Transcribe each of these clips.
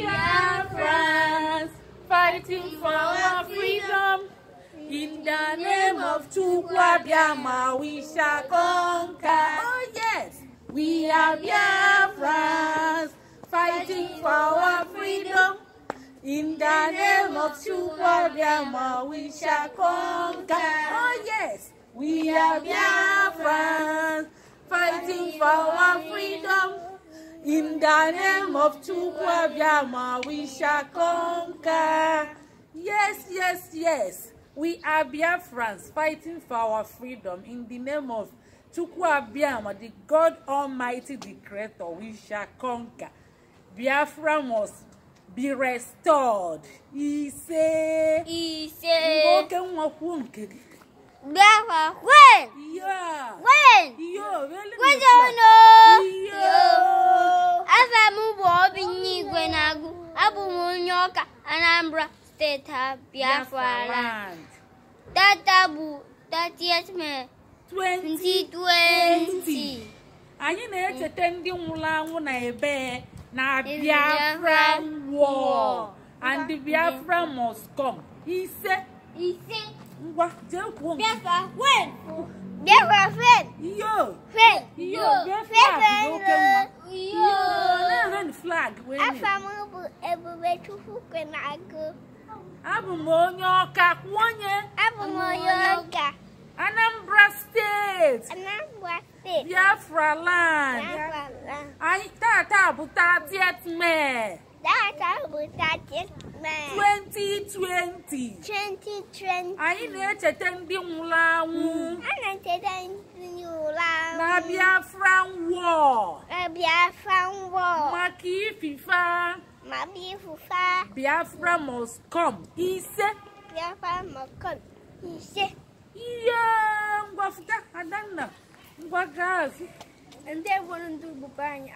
Biafrans, fighting for our freedom. In the name of Chukwuabiama, we shall conquer. Oh yes, we are Biafrans, fighting for our freedom. In the name of Chukwuabiama, we shall conquer. Oh yes, we are Biafrans, fighting for our freedom. In the name of Chukwuabiama, we shall conquer. Yes, yes, yes. We are Biafrans fighting for our freedom. In the name of Chukwuabiama, the God Almighty, the Creator, we shall conquer. Biafra must be restored. Biafra when? Yeah. When? Yo, really? When don't know? Yo. Abu Anambra State Biafra land. Databu 30th May 2020. Anyị na-echeta ndị nwụrụ anwụ na ebe na Biafra war, and the Biafra must come. Ise. Ngwa je kwuo. Biafra when? Biafra when? Yo. When? Yo. Biafra. Yo. Na flag when? Afamu ebube Chukwu kwenago. Abu m onye Ọka kwonye. Abu m onye Ọka. Anambra State. Anambra State. Biafra land. Biafra land. Anyị tata bụ 30th May. Tata bụ 30th May. 2020. 2020. Anyị na-echeta ndị nwụrụ anwụ. A na-echeta ndị nwụrụ anwụ. Na Biafra war. Na Biafra war. Maka ififa. Biafra must come. Ise. Biafra must come. Ise. Yeah, ngwafuta adanna. Ngwa gas. And they want to do bubani.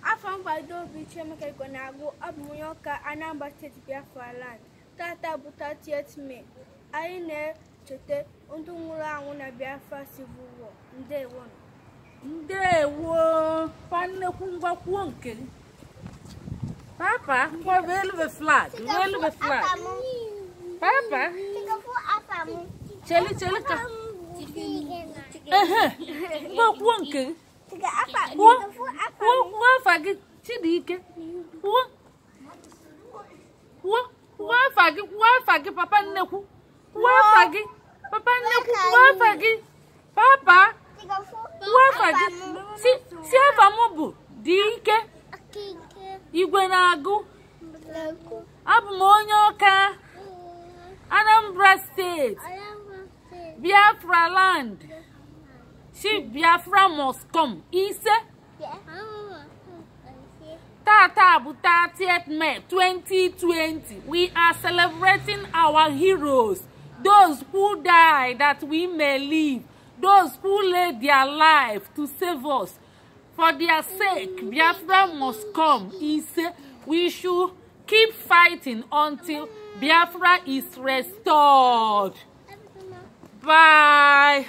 Afam Adobe Chemaka Gonago, Abumoyoka, Anambra State Biafra land. Tata buta 30th May. I ne chote Untumura una Biafra civil war. They won. They won. Panakungwa Kwonke. Papa, what will the flag? Will the flag? Papa, Chelly. Go Kwonke. What faggot? Chidike. What faggot? Papa Neku. What faggot? Papa Neku. What faggot? Papa. What faggot? See, Famobu. Dike. Igwenagu. Abu m onye Ọka. Anambra State. Biafra land. See, Biafra must come. Ise. Tata bu 30th May 2020. We are celebrating our heroes. Those who died that we may live. Those who laid their life to save us. For their sake, Biafra must come. We should keep fighting until Biafra is restored. Bye.